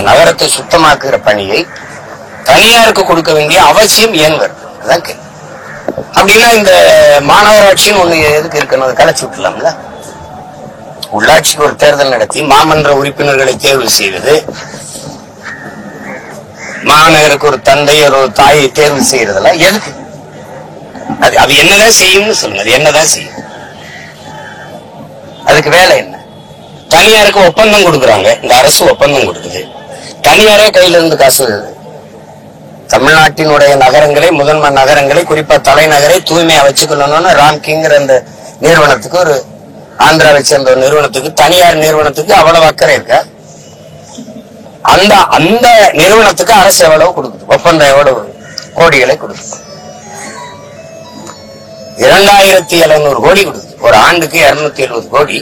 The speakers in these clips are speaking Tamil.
நகரத்தை சுத்தமாக்குற பணியை தனியாருக்கு கொடுக்க வேண்டிய அவசியம் ஏன் வருது? அதான் கேள்வி. அப்படின்னா இந்த மாநகராட்சின்னு ஒண்ணு எதுக்கு இருக்கணும்? அதை கலைச்சு விட்டுலாம்ல. உள்ளாட்சிக்கு ஒரு தேர்தல் நடத்தி மாமன்ற உறுப்பினர்களை தேர்வு செய்வது, மாநகருக்கு ஒரு தந்தை ஒரு தாயை தேர்வு செய்யறதெல்லாம் எதுக்கு? அது என்னதான் செய்யும்னு சொல்லுங்க. அது என்னதான் செய்யும்? அதுக்கு வேலை என்ன? தனியாருக்கு ஒப்பந்தம் கொடுக்குறாங்க. இந்த அரசு ஒப்பந்தம் கொடுக்குது. தனியாரே கையில இருந்து காசு வருது. தமிழ்நாட்டினுடைய நகரங்களை, முதன்மை நகரங்களை, குறிப்பா தலைநகரை தூய்மையா வச்சுக்கணும்னு ராம்கிங்கிற அந்த நிறுவனத்துக்கு, ஒரு ஆந்திராவை சேர்ந்த ஒரு நிறுவனத்துக்கு, தனியார் நிறுவனத்துக்கு அவ்வளவு அக்கறை இருக்கா? அந்த நிறுவனத்துக்கு அரசு எவ்வளவு கொடுக்குது? ஒப்பந்தம் எவ்வளவு கோடிகளை கொடுக்குது? 2700 கோடி கொடுக்குது. ஒரு ஆண்டுக்கு 270 கோடி.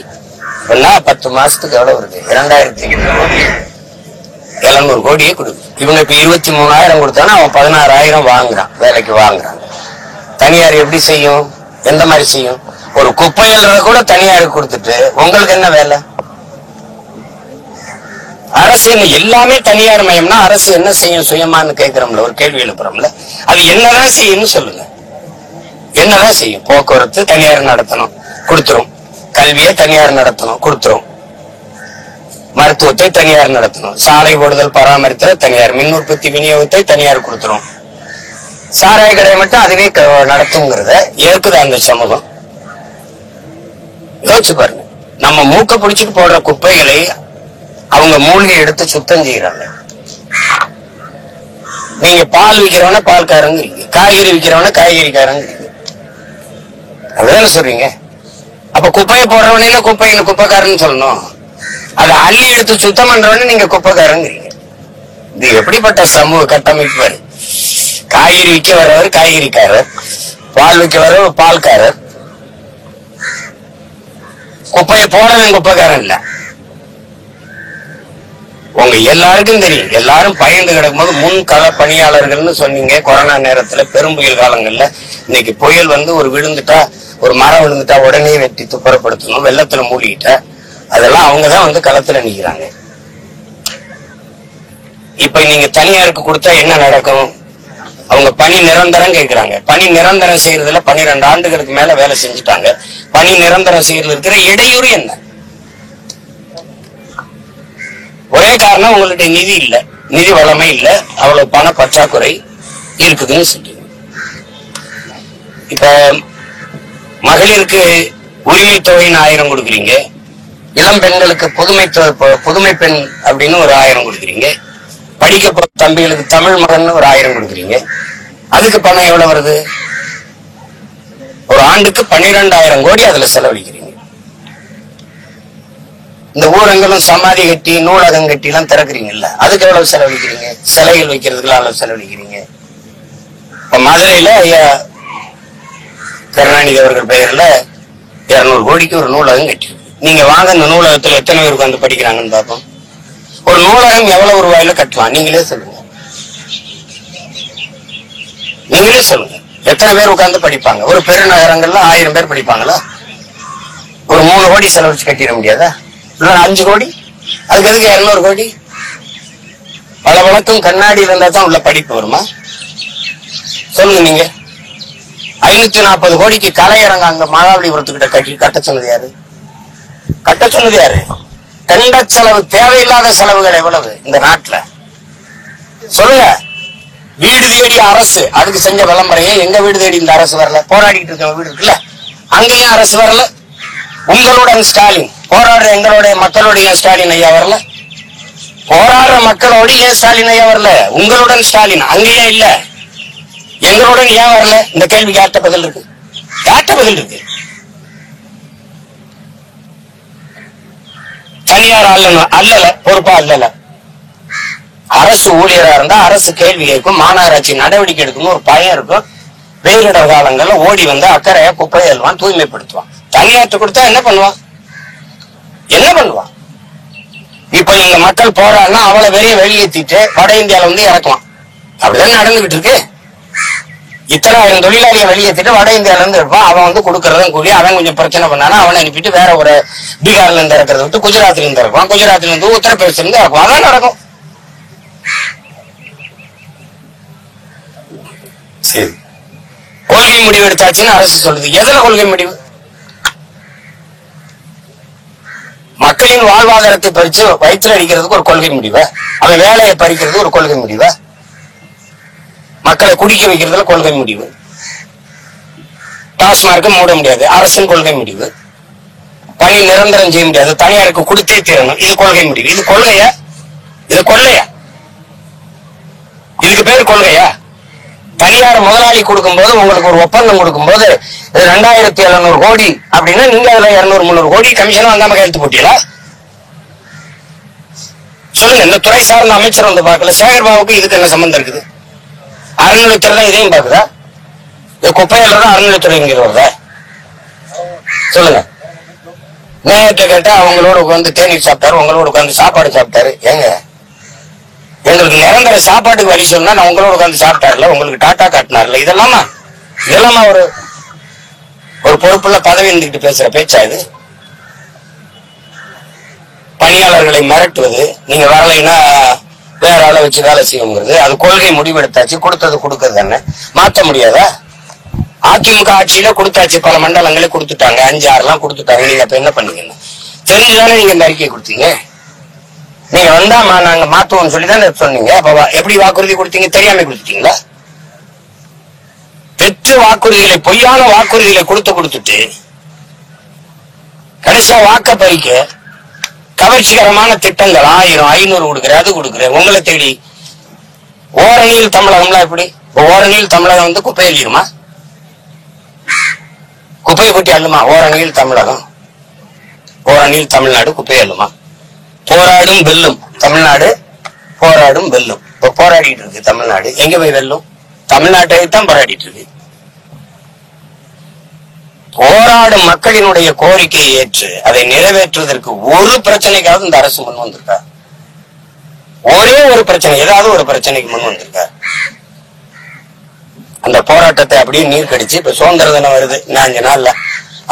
10 மாசத்துக்கு எவ்வளவு இருக்கு? 2700 கோடியே கொடுக்குது. இவங்க இப்ப 23,000 கொடுத்தானா அவன் 16,000 வாங்குறான், வேலைக்கு வாங்குறான். தனியார் எப்படி செய்யும்? எந்த மாதிரி செய்யும்? ஒரு குப்பை அள்ளுறத கூட தனியாருக்கு கொடுத்துட்டு உங்களுக்கு என்ன வேலை? அரசு எல்லாமே தனியார் மயம்னா அரசு என்ன செய்யும் சுயமான்னு கேட்கிறோம்ல, ஒரு கேள்வி எழுப்புறோம்ல. அது என்னதான் செய்யும்னு சொல்லுங்க. என்னதான் செய்யும்? போக்குவரத்து தனியார் நடத்தணும், கொடுத்துரும். கல்வியை தனியார் நடத்தணும், கொடுத்துரும். மருத்துவத்தை தனியார் நடத்தணும். சாலை போடுதல் பராமரித்தல் தனியார். மின் உற்பத்தி விநியோகத்தை தனியார் கொடுத்துரும். சாராய கடை மட்டும் அதுவே நடத்துங்கிறத ஏற்குதா அந்த சமூகம்? யோசிச்சு பாருங்க. நம்ம மூக்க பிடிச்சிட்டு போடுற குப்பைகளை அவங்க மூலிகை எடுத்து சுத்தம் செய்யறாங்க. நீங்க பால் விக்கிறவன பால்காரங்க, காய்கறி விக்கிறவன காய்கறிக்காரங்க. அதுதானே சொல்றீங்க? அப்ப குப்பையை போடுறவன குப்பைக்காரன்னு சொல்லணும். அதை அள்ளி எடுத்து சுத்தம் பண்றவன நீங்க குப்பைக்காரங்கிறீங்க. இது எப்படிப்பட்ட சமூக கட்டமைப்பு? காய்கறி விற்க வரவர் காய்கறிக்காரர், பால் விற்க வரவர் பால்காரர், குப்பையை போடவன் குப்பைக்காரன் இல்ல. உங்க எல்லாருக்கும் தெரியும். எல்லாரும் பயந்து கிடக்கும்போது முன்கள பணியாளர்கள்னு சொன்னீங்க. கொரோனா நேரத்துல பெரும்புயல் காலங்கள்ல இன்னைக்கு புயல் வந்து ஒரு விழுந்துட்டா, ஒரு மரம் விழுந்துட்டா உடனே வெட்டி துப்புரப்படுத்தணும், வெள்ளத்துல மூழ்கிட்டா, அதெல்லாம் அவங்கதான் வந்து களத்துல நிக்கிறாங்க. இப்ப நீங்க தனியாருக்கு கொடுத்தா என்ன நடக்கும்? அவங்க பணி நிரந்தரம் கேட்கிறாங்க. பணி நிரந்தரம் செய்யறதுல 12 ஆண்டுகளுக்கு மேல வேலை செஞ்சுட்டாங்க. பணி நிரந்தரம் செய்யறதுல இருக்கிற இடையூறு என்ன? ஒரே காரணம், உங்களுடைய நிதி இல்ல, நிதி வளமை இல்ல, அவ்வளவு பண பற்றாக்குறை இருக்குதுன்னு சொல்லி. இப்ப மகளிருக்கு உரிமை தொகைன்னு 1000 கொடுக்குறீங்க. இளம் பெண்களுக்கு புதுமை பெண் அப்படின்னு ஒரு 1000 கொடுக்குறீங்க. படிக்க போற தம்பிகளுக்கு தமிழ் மகன் ஒரு 1000 கொடுக்குறீங்க. அதுக்கு பணம் எவ்வளவு வருது? ஒரு ஆண்டுக்கு 12,000 கோடி அதுல செலவழிக்கிறீங்க. இந்த ஊரங்களும் சமாதி கட்டி நூலகம் கட்டி எல்லாம் திறக்கிறீங்கல்ல, அதுக்கு எவ்வளவு செலவழிக்கிறீங்க? சிலைகள் வைக்கிறதுக்கு எவ்வளவு செலவழிக்கிறீங்க? இப்ப மதுரையில ஐயா கருணாநிதி அவர்கள் பெயர்ல 200 கோடிக்கு ஒரு நூலகம் கட்டி. நீங்க வாங்க, இந்த நூலகத்துல எத்தனை பேர் உட்கார்ந்து படிக்கிறாங்கன்னு பார்ப்போம். ஒரு நூலகம் எவ்வளவு ரூபாயில கட்டலாம்? நீங்களே சொல்லுங்க. நீங்களே சொல்லுங்க. எத்தனை பேர் உட்கார்ந்து படிப்பாங்க? ஒரு பெருநகரங்கள்ல 1000 பேர் படிப்பாங்களா? ஒரு 3 கோடி செலவழிச்சு கட்டிட முடியாதா? இல்ல 5 கோடி? அதுக்கு எதுக்கு 200 கோடி? பல வழக்கம் கண்ணாடி இருந்தா தான் உள்ள படிப்பு வருமா? சொல்லுங்க நீங்க. 540 கோடிக்கு கலையரங்க அங்க மகாபலிபுரத்துக்கிட்ட கட்ட சொன்னது யாரு? கட்ட சொன்னது யாரு? கண்ட செலவு, தேவையில்லாத செலவுகள் எவ்வளவு இந்த நாட்டுல? சொல்லுங்க. வீடு தேடி அரசு அதுக்கு செஞ்ச விளம்பரையே. எங்க வீடு தேடி இந்த அரசு வரல? போராடிட்டு இருக்க வீடு இருக்குல்ல, அங்கேயும் அரசு வரல. உங்களுடன் ஸ்டாலின் போராடுற எங்களுடைய மக்களுடைய ஸ்டாலின் ஐயா வரல. போராடுற மக்களோடு ஏன் ஸ்டாலின் ஐயா வரல? உங்களுடன் ஸ்டாலின் அங்கேயே இல்ல, எங்களுடன் ஏன் வரல? இந்த கேள்விக்கு யார்ட்ட பதில் இருக்கு? யார்ட்ட பதில் இருக்கு? தனியார் அல்லல, பொறுப்பா அல்லல. அரசு ஊழியரா இருந்தா அரசு கேள்வி கேட்கும், மாநகராட்சி நடவடிக்கை எடுக்கணும், ஒரு பயம் இருக்கும். பேரிடர் காலங்கள்ல ஓடி வந்து அக்கறையா குப்பை அள்ளுவான், தூய்மைப்படுத்துவான். தனியார்ட்ட கொடுத்தா என்ன பண்ணுவான்? என்ன பண்ணுவான்? இப்ப எங்க மக்கள் போறாங்கன்னா அவளை வெளியேற்றிட்டு வட இந்தியால வந்து இறக்கலாம். அப்படிதான் நடந்துகிட்டு இருக்கு. இத்தனை 1000 தொழிலாளியை வெளியேற்றிட்டு வட இந்தியால இருந்து இருப்பான். அவன் வந்து கொடுக்கறதும் கூலி. அவன் கொஞ்சம் பிரச்சனை பண்ணானா அவனை அனுப்பிட்டு வேற ஒரு பீகார்ல இருந்து இறக்கிறத விட்டு குஜராத்ல இருந்து இறக்குவான். குஜராத்ல இருந்து உத்தரப்பிரதேசல இருந்து இறக்குவான். அதான் நடக்கும். சரி, கொள்கை முடிவு எடுத்தாச்சுன்னு அரசு சொல்லுது. எதுல கொள்கை முடிவு? மக்களின் வாழ்வாதாரத்தை பறிச்சு வயிற்று அடிக்கிறதுக்கு ஒரு கொள்கை முடிவா? அவன் வேலையை பறிக்கிறதுக்கு ஒரு கொள்கை முடிவா? மக்களை குடிக்க வைக்கிறதுல கொள்கை முடிவு. டாஸ்மார்க்க மூட முடியாது, அரசின் கொள்கை முடிவு. பணி நிரந்தரம் செய்ய முடியாது, தனியாருக்கு கொடுத்தே தீரணும், இது கொள்கை முடிவு. இது கொள்கையா? இது கொள்ளையா? இதுக்கு பேரு கொள்கையா? தனியார் முதலாளி கொடுக்கும் போது, உங்களுக்கு ஒரு ஒப்பந்தம் கொடுக்கும் போது 2700 கோடி அப்படின்னா நீங்க அதுல 200-300 கோடி கமிஷன் வாங்காம கையெழுத்து போட்டீங்களா? சொல்லுங்க. இந்த துறை சார்ந்த அமைச்சர் வந்து பார்க்கல. சேகர்பாபுக்கு இதுக்கு என்ன சம்பந்தம் இருக்குது? அறநிலையத்துறை தான் இதையும் பாக்குதா? இது குப்பையில தான் அறநிலையத்துறை இங்க வருதா? சொல்லுங்க. நேரத்தை கேட்டா அவங்களோட உட்காந்து தேநீர் சாப்பிட்டாரு, உங்களோட உட்காந்து சாப்பாடு சாப்பிட்டாரு. ஏங்க, எங்களுக்கு நிரந்தர சாப்பாட்டுக்கு வழி சொன்னா நான் உங்களோட உட்காந்து சாப்பிட்டாருல, உங்களுக்கு டாட்டா காட்டினார்ல, இதெல்லாமா ஒரு பொறுப்புள்ள பதவி இருந்துகிட்டு பேசுற பேச்சா இது? பணியாளர்களை மிரட்டுவது, நீங்க வரலைன்னா வேற ஆளை வச்சு வேலை செய்யுங்கிறது, அது கொள்கை முடிவெடுத்தாச்சு, கொடுத்தது கொடுக்கறது தானே, மாற்ற முடியாதா? அதிமுக ஆட்சியில கொடுத்தாச்சு, பல மண்டலங்களே கொடுத்துட்டாங்க, 5-6 கொடுத்துட்டாங்க. நீங்க அப்ப என்ன பண்ணீங்க? தெரிஞ்சுதானே நீங்க இந்த அறிக்கையை கொடுத்தீங்க. நீங்க வந்தா நாங்க மாத்துவோம்னு சொல்லிதான் சொன்னீங்க. அப்ப எப்படி வாக்குறுதி கொடுத்தீங்க? தெரியாம கொடுத்துட்டீங்களா? பெற்ற வாக்குறுதிகளை, பொய்யான வாக்குறுதிகளை கொடுத்துட்டு கடைசியா வாக்க பறிக்க கவர்ச்சிகரமான திட்டங்கள் 1000-500 கொடுக்குறேன், அது கொடுக்குறேன், உங்களை தேடி. ஓரணியில் தமிழகம்லாம் எப்படி? ஓரணியில் தமிழகம் வந்து குப்பை அள்ளிடுமா? குப்பையை கொட்டி அள்ளுமா? ஓரணியில் தமிழகம், ஓரணியில் தமிழ்நாடு குப்பையை அள்ளுமா? போராடும் வெல்லும் தமிழ்நாடு, போராடும் வெல்லும். இப்ப போராடிட்டு இருக்கு தமிழ்நாடு. எங்க போய் வெல்லும்? தமிழ்நாட்டை தான் போராடிட்டு இருக்கு. போராடும் மக்களினுடைய கோரிக்கையை ஏற்று அதை நிறைவேற்றுவதற்கு ஒரு பிரச்சனைக்காவது இந்த அரசு முன் வந்திருக்கா? ஒரே ஒரு பிரச்சனை, ஏதாவது ஒரு பிரச்சனைக்கு முன் வந்திருக்கா? அந்த போராட்டத்தை அப்படியே நீர் கடிச்சு, இப்ப சுதந்திர தினம் வருது, 5 நாள்ல,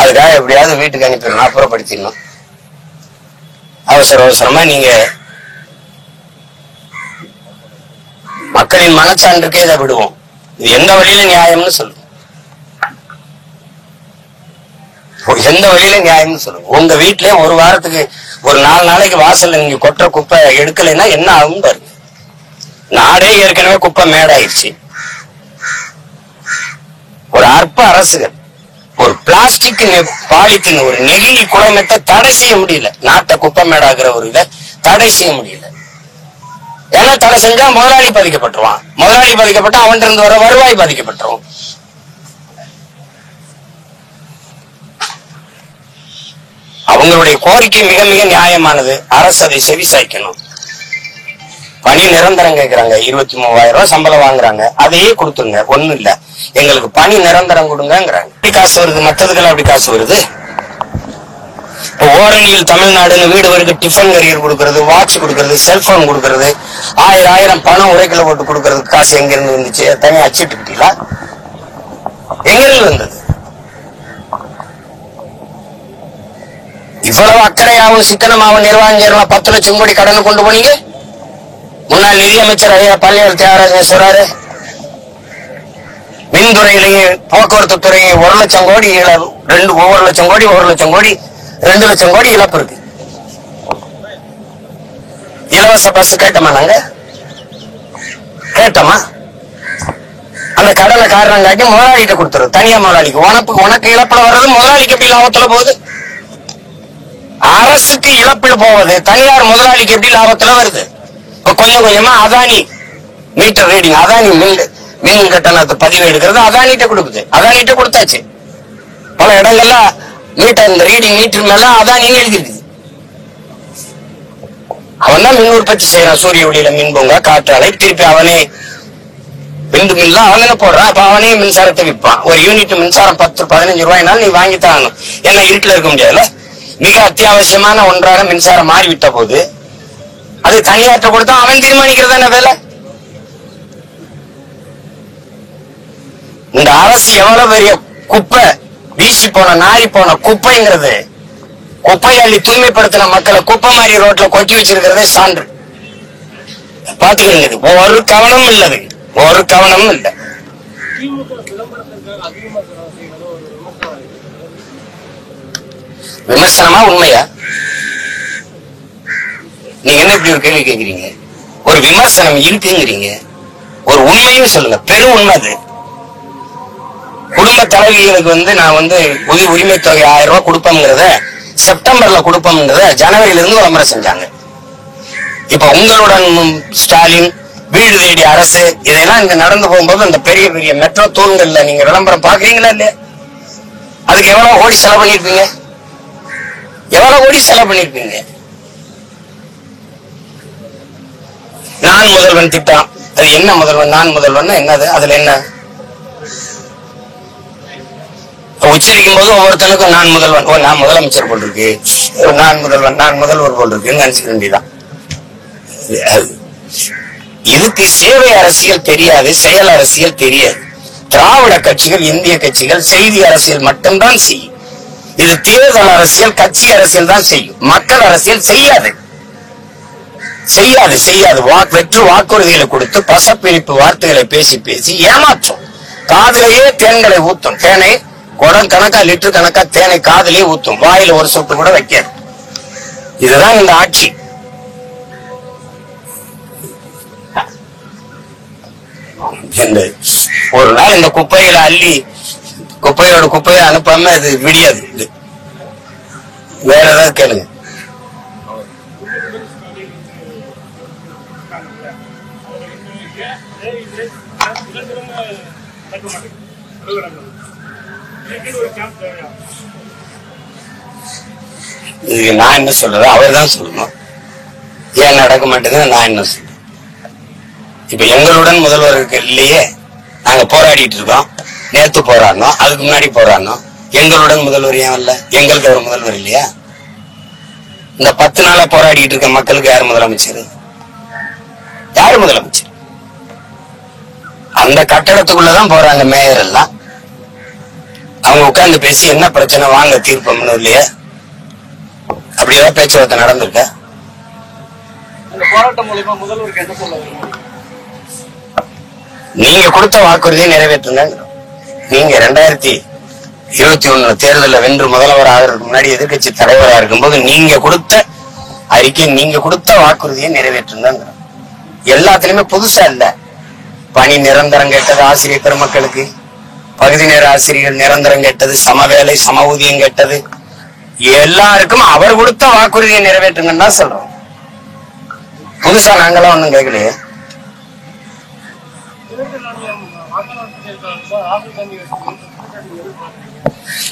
அதுக்காக எப்படியாவது வீட்டுக்கு அனுப்பிடணும், அப்புறப்படுத்திடணும். அவசரமா நீங்க மக்களின் மனச்சான்றுக்கே இதை விடுவோம். இது எந்த வழியில நியாயம்னு சொல்லுங்க. எந்த வழியில நியாயம்னு சொல்லுங்க. உங்க வீட்டுல ஒரு வாரத்துக்கு ஒரு 4 நாளைக்கு வாசல்ல நீங்க கொட்டுற குப்பை எடுக்கலைன்னா என்ன ஆகும் பாருங்க. நாடே ஏற்கனவே குப்பை மேடாயிருச்சு. ஒரு அற்ப அரசுகள் ஒரு பிளாஸ்டிக் பாலித்தீன், ஒரு நெகிழி குளமத்தை தடை செய்ய முடியல. நாட்டை குப்பை மேடாகிற ஒரு இதை தடை செய்ய முடியல. ஏன்னா தடை செஞ்சா முதலாளி பாதிக்கப்பட்டுருவான். முதலாளி பாதிக்கப்பட்டா அவன் இருந்து வர வருவாய் பாதிக்கப்பட்டுரும். அவங்களுடைய கோரிக்கை மிக மிக நியாயமானது. அரசு அதை செவி சாய்க்கணும். பணி நிரந்தரம் கேட்கிறாங்க, 23,000 ரூபாய் சம்பளம் வாங்குறாங்க, அதையே கொடுத்துருங்க, ஒண்ணும் இல்ல, எங்களுக்கு பணி நிரந்தரம் கொடுங்கிறாங்க. எப்படி காசு வருது? மற்றதுக்கெல்லாம் அப்படி காசு வருது? இப்போ ஓரணியில் தமிழ்நாடுன்னு வீடு வரைக்கும் டிஃபன் கரியர் கொடுக்கறது, வாட்ச் கொடுக்கறது, செல்போன் கொடுக்கறது, 1000 பணம் உரைக்கல போட்டு கொடுக்கறதுக்கு காசு எங்க இருந்து வந்துச்சு? தனியா அச்சிட்டுக்கிட்டீங்களா? எங்க இருந்து வந்தது? இவ்வளவு அக்கறையாவும் சிக்கனமாவும் நிர்வாகம் செய்யலாம். 10 லட்சம் கோடி கடனை கொண்டு போனீங்க. முன்னாள் நிதியமைச்சர் ஐயா பழனிவேல் தியாகராஜன் சொல்றாரு, மின்துறையிலையும் போக்குவரத்து துறையும் 1 லட்சம் கோடி ஒவ்வொரு லட்சம் கோடி 1 லட்சம் கோடி 2 லட்சம் கோடி இழப்பு இருக்கு. இலவச பஸ் கேட்டோமா? நாங்க கேட்டோமா? அந்த கடனை காரணம் காட்டி முதலாளிகிட்ட கொடுத்துரு, தனியா முதலாளிக்கு. உனக்கு இழப்புல வர்றது முதலாளிக்கு எப்படி லாபத்துல போகுது? அரசுக்கு இழப்பில் போவது தனியார் முதலாளிக்கு எப்படி லாபத்துல வருது? கொஞ்சம் கொஞ்சமா அதானி மீட்டர் ரீடிங், அதானி மின் கட்டணத்தை பதிவு எடுக்கிறது அதானிட்ட கொடுக்குது. அதானிட்ட கொடுத்தாச்சு. பல இடங்கள்ல மீட்டர், இந்த ரீடிங் மீட்டர் மேல அதானின்னு எழுதிருக்குது. அவன் தான் மின் உற்பத்தி செய்யறான். சூரிய ஒளியில மின் பூங்கா, காற்றாலை, திருப்பி அவனே விண்டு மில்ல அவனே போடுறான். அப்ப அவனே மின்சாரத்தை விற்பான். ஒரு யூனிட் மின்சாரம் 10-15 ரூபாய்னாலும் நீ வாங்கித்தான். ஏன்னா இருட்டுல இருக்க முடியாதுல்ல. மிக அத்தியாவசியமான ஒன்றாக மின்சாரம் மாறிவிட்ட போது அது தனியாற்ற கொடுத்தா அவன் தீர்மானிக்கிறதான வேலை. இந்த அரசு எவ்வளவு பெரிய குப்பை, வீசி போன நாரி போன குப்பைங்கிறது, குப்பை அள்ளி தூய்மைப்படுத்தின மக்களை குப்பை மாதிரி ரோட்ல கொட்டி வச்சிருக்கிறதே சான்று. பாத்துக்கிறீங்க. ஒரு கவனமும் இல்லது, ஒரு கவனமும் இல்லை. விமர்சனமா உண்மையா? நீங்க என்ன இப்படி ஒரு கேள்வி கேக்குறீங்க? ஒரு விமர்சனம் இருக்குங்கிறீங்க, ஒரு உண்மைன்னு சொல்லுங்க. பெரும் உண்மை அது. குடும்ப தலைவிகளுக்கு நான் உரிமை தொகை 1000 ரூபாய் கொடுப்போம்ங்கிறத செப்டம்பர்ல கொடுப்போம்ங்கிறத ஜனவரியில இருந்து விளம்பரம் செஞ்சாங்க. இப்ப உங்களுடன் ஸ்டாலின், வீடு தேடி அரசு, இதெல்லாம் இங்க நடந்து போகும்போது அந்த பெரிய பெரிய மெட்ரோ தூண்கள்ல நீங்க விளம்பரம் பாக்குறீங்களா இல்லையா? அதுக்கு எவ்வளவு கோடி செலவு பண்ணிருப்பீங்க? எவ்வளவு கோடி செலவு பண்ணிருப்பீங்க? நான் முதல்வன் திட்டம், அது என்ன முதல்வன்? நான் முதல்வன் என்னது? அதுல என்ன உச்சரிக்கும் போது ஒவ்வொருத்தனுக்கும் நான் முதல்வன், நான் முதலமைச்சர் போல் இருக்கு, நான் முதல்வன், நான் முதல்வர் போல் இருக்குன்னு நினைச்சுக்க வேண்டியதான். இதுக்கு சேவை அரசியல் தெரியாது, செயல் அரசியல் தெரியாது. திராவிட கட்சிகள், இந்திய கட்சிகள் செய்தி அரசியல் மட்டும்தான் செய்யும். இது தேர்தல் அரசியல், கட்சி அரசியல் தான் செய்யும். மக்கள் அரசியல் செய்யாது, செய்யாது, செய்யாது. வெற்று வாக்குறுதிகளை கொடுத்து பசப்பிரிப்பு வார்த்தைகளை பேசி பேசி ஏமாற்றும். காதலையே தேன்களை ஊத்தும். தேனை குடம் கணக்கா, லிட்டர் கணக்கா தேனை காதலே ஊத்தும். வாயில ஒரு சொட்டு கூட வைக்காது. இதுதான் இந்த ஆட்சி. ஒரு நாள் இந்த குப்பைகளை அள்ளி குப்பையோட குப்பையை அனுப்பாம அது விடியாது. வேற ஏதாவது கேளுங்க. இதுக்கு நான் என்ன சொல்றது? அவர் தான் சொல்லணும். ஏன் நடக்க மாட்டேங்குது நான் என்ன சொல்றேன்? இப்ப எங்களுடன் முதல்வருக்கு இல்லையே, நாங்க போராடிட்டு இருக்கோம். நேத்து போராடணும், அதுக்கு முன்னாடி போராடணும். எங்களுடன் முதல்வர் ஏன் இல்ல? எங்களுக்கு ஒரு முதல்வர் இல்லையா? இந்த 10 நாளா போராடிட்டு இருக்க மக்களுக்கு யார் முதலமைச்சர்? யாரு முதலமைச்சர்? அந்த கட்டடத்துக்குள்ளதான் போறாங்க மேயர் எல்லாம். அவங்க உட்கார்ந்து பேசி என்ன பிரச்சனை வாங்க தீர்ப்போம்னு இல்லையா? அப்படி ஏதாவது பேச்சுவார்த்தை நடந்திருக்க? போராட்டம் மூலமா முதல்வருக்கு என்ன சொல்ல? நீங்க கொடுத்த வாக்குறுதியை நிறைவேற்றுங்க. நீங்க 2021 தேர்தலில் வென்று முதல்வர் ஆகிறதுக்கு முன்னாடி எதிர்கட்சி தலைவராக இருக்கும்போது நீங்க கொடுத்த அறிக்கை, நீங்க கொடுத்த வாக்குறுதியை நிறைவேற்றுங்க. எல்லாத்திலுமே புதுசா இல்ல. பணி நிரந்தரம் கேட்டது ஆசிரியர் பெருமக்களுக்கு, பகுதி நேர ஆசிரியர்கள் நிரந்தரம் கேட்டது, சம வேலை சம ஊதியம் கேட்டது, எல்லாருக்கும் அவர் கொடுத்த வாக்குறுதியை நிறைவேற்றுங்கன்னு தான் சொல்றோம். புதுசா நாங்களாம் ஒண்ணும் கேட்கலையே.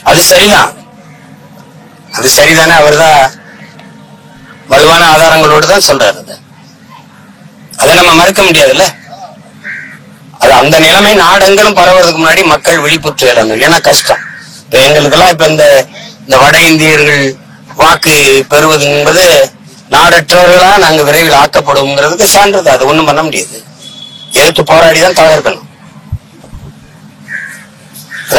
அது சரிதான், அது சரிதானே. அவர் தான் வலுவான ஆதாரங்களோடு தான் சொல்றாரு. அதை நம்ம மறுக்க முடியாதுல்ல. அது அந்த நிலைமை நாடெங்கிலும் பரவுறதுக்கு முன்னாடி மக்கள் விழிப்புற்று இழந்தது. ஏன்னா கஷ்டம். இப்ப எங்களுக்கெல்லாம் இப்ப இந்த வட இந்தியர்கள் வாக்கு பெறுவது என்பது நாடற்றவர்களா நாங்க விரைவில் ஆக்கப்படுங்கிறதுக்கு சான்றது. அது ஒண்ணும் பண்ண முடியாது. எதிர்த்து போராடிதான் தவிர்க்கணும்.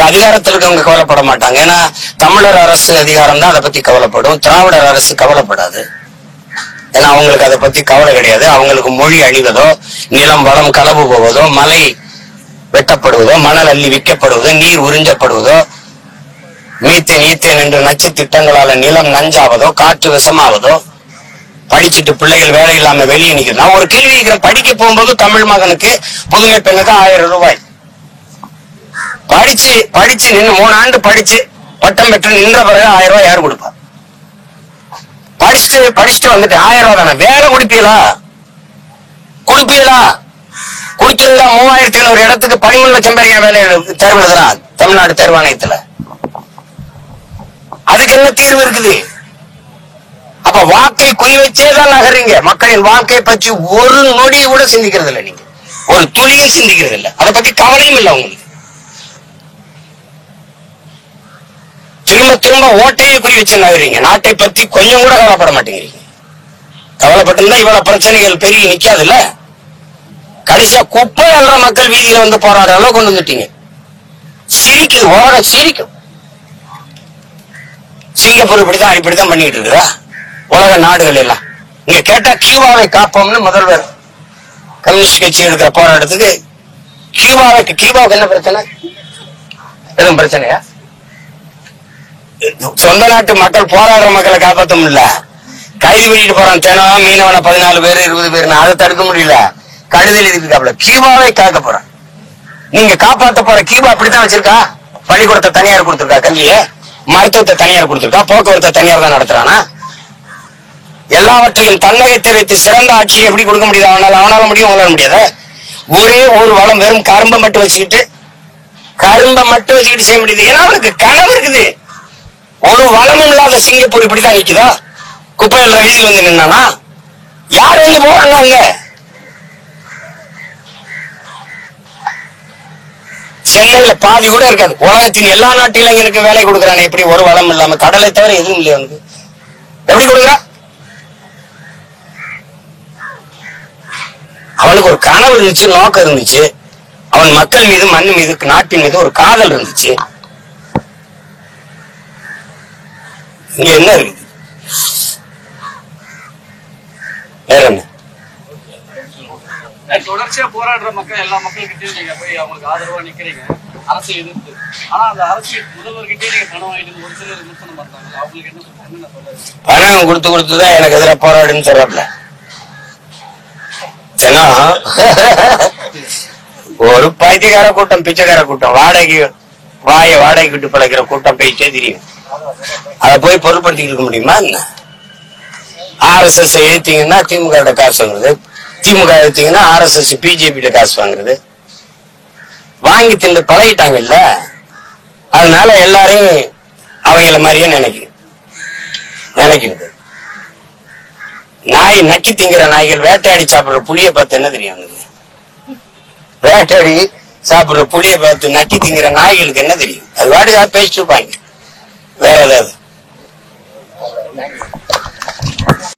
அதிகாரத்தில் இருக்கவங்க கவலைப்பட மாட்டாங்க. ஏன்னா தமிழர் அரசு அதிகாரம் தான் அதை பத்தி கவலைப்படும். திராவிடர் அரசு கவலைப்படாது. ஏன்னா அவங்களுக்கு அதை பத்தி கவலை கிடையாது. அவங்களுக்கு மொழி அழிவதோ, நிலம் வளம் களவு போவதோ, மலை வெட்டப்படுவதோ, மணல் அள்ளி விற்கப்படுவதோ, நீர் உறிஞ்சப்படுவதோ, மீத்தேன் ஈத்தேன் என்ற நச்சு திட்டங்களால நிலம் நஞ்சாவதோ, காற்று விஷமாவதோ, படிச்சுட்டு பிள்ளைகள் வேலை இல்லாம வெளியே நிக்கிறது. நான் ஒரு கேள்வி கேட்கிறேன். படிக்க போகும்போது தமிழ் மகனுக்கு புதுமை பெண்ணுக்கு 1000 ரூபாய். படிச்சு நின்று 3 ஆண்டு படிச்சு பட்டம் பெற்று நின்ற பிறகு 1000 ரூபாய் யாரு கொடுப்பா? படிச்சுட்டு வந்துட்டு 1000 ரூபாய் தானே. வேலை கொடுப்பீங்களா? கொடுத்திருந்தா 3500 இடத்துக்கு 13 லட்சம் பேர் வேலை தேர்வுதான் தமிழ்நாடு தேர்வாணையத்துல. அதுக்கு என்ன தீர்வு இருக்குது? அப்ப வாக்கை குறி வச்சேதான் நகர்றீங்க. மக்களின் வாக்கை பற்றி ஒரு நொடியை கூட சிந்திக்கிறது இல்லை. நீங்க ஒரு துளியை சிந்திக்கிறது இல்லை. அதை பத்தி கவலையும் இல்லை உங்களுக்கு. திரும்ப ஓட்டையை குறி வச்சு நகர்றீங்க. நாட்டை பத்தி கொஞ்சம் கூட கவலைப்பட மாட்டேங்கிறீங்க. கவலைப்பட்டிருந்தா இவ்வளவு பிரச்சனைகள் பெரிய நிக்காது இல்ல. கடைசியா குப்பை அல்ற மக்கள் வீதியில வந்து போராட அளவு கொண்டு வந்துட்டீங்க. சிரிக்குது, உலகம் சிரிக்கும். சிங்கப்பூர் இப்படிதான் பண்ணிட்டு இருக்குதா உலக நாடுகள் எல்லாம்? நீங்க கேட்டா கியூபாவை காப்போம்னு முதல்வர் கம்யூனிஸ்ட் கட்சி எடுக்கிற போராட்டத்துக்கு கியூபாவுக்கு என்ன பிரச்சனை? எதுவும் பிரச்சனையா? சொந்த நாட்டு மக்கள் போராடுற மக்களை காப்பாற்ற முடியல. கைது பண்ணிட்டு போறான் தினம் மீனவன 14 பேர் 20 பேர். அதை தடுக்க முடியல. கடுதல் இருக்காப்ல. கியூபாவை காக்க போறான். நீங்க காப்பாற்ற போற கியூபா அப்படித்தான் வச்சிருக்கா? பள்ளிக்கூடத்தை தனியார் கொடுத்திருக்கா? கல்விய மருத்துவத்தை தனியார் கொடுத்திருக்கா? போக்குவரத்தை தனியார் தான் நடத்துறானா? எல்லாவற்றையும் தன்னகத்தை வைத்து சிறந்த ஆட்சி எப்படி கொடுக்க முடியாது? அவனால முடியும், உங்களால முடியாத. ஒரே ஒரு வளம், வெறும் கரும்பை மட்டும் வச்சுக்கிட்டு செய்ய முடியுது. ஏன்னா அவனுக்கு கனவு இருக்குது. ஒரு வளமும் இல்லாத சிங்கப்பூர் இப்படிதான் நிக்குதா? குப்பையில் ரயில் வந்து நின்னானா? யார் வந்து போறாங்க அங்க? சென்னையில பாதி கூட இருக்காது. உலகத்தின் எல்லா நாட்டு இளைஞருக்கு வேலை கொடுக்கறானே எப்படி? ஒரு வளம் இல்லாம, கடலை தவிர எதுவும் இல்லையா அவனுக்கு? எப்படி கொடுக்குறான்? அவனுக்கு ஒரு கனவு இருந்துச்சு, நோக்கம் இருந்துச்சு. அவன் மக்கள் மீது, மண் மீது, நாட்டின் மீது ஒரு காதல் இருந்துச்சு. இங்க என்ன இருக்குது? வேற என்ன? தொடர்ச்சியா போராடுற மக்கள், எல்லா மக்கள்கிட்டயும் நீங்க போய் அவங்களுக்கு ஆதரவா நிக்கிறீங்க, அரசு எதிர்த்து. ஆனா அந்த அரசு முதல்வர்கிட்டே நீங்க பணம் வாங்கிட்டு ஒரு சிலர் விமர்சனம் பண்றாங்க. அவங்களுக்கு என்ன சொல்றது? பணம் கொடுத்துதான் எனக்கு எதிராக போராடுன்னு சொல்றாப்ல. ஒரு பைத்தியக்கார கூட்டம், பிச்சைக்கார கூட்டம், வாடகை விட்டு பழகிற கூட்டம் பேச்சே தெரியும். அதை போய் பொருட்படுத்திட்டு இருக்க முடியுமா என்ன? RSS எழுத்தீங்கன்னா திமுக காசு வாங்குறது, திமுக எழுத்தீங்கன்னா RSS பிஜேபி காசு வாங்குறது. வாங்கி தின்னு பழகிட்டாங்க இல்ல, அதனால எல்லாரையும் அவங்கள மாதிரியே நினைக்கிறது. நாய் நக்கி திங்கிற நாய்கள் வேட்டையாடி சாப்பிடுற புளிய பார்த்து என்ன தெரியும்? வேட்டையாடி சாப்பிடுற புளிய பார்த்து நக்கி திங்கிற நாய்களுக்கு என்ன தெரியும்? அது வாட்டுக்காக பேசிட்டு இருப்பாங்க. வேற ஏதாவது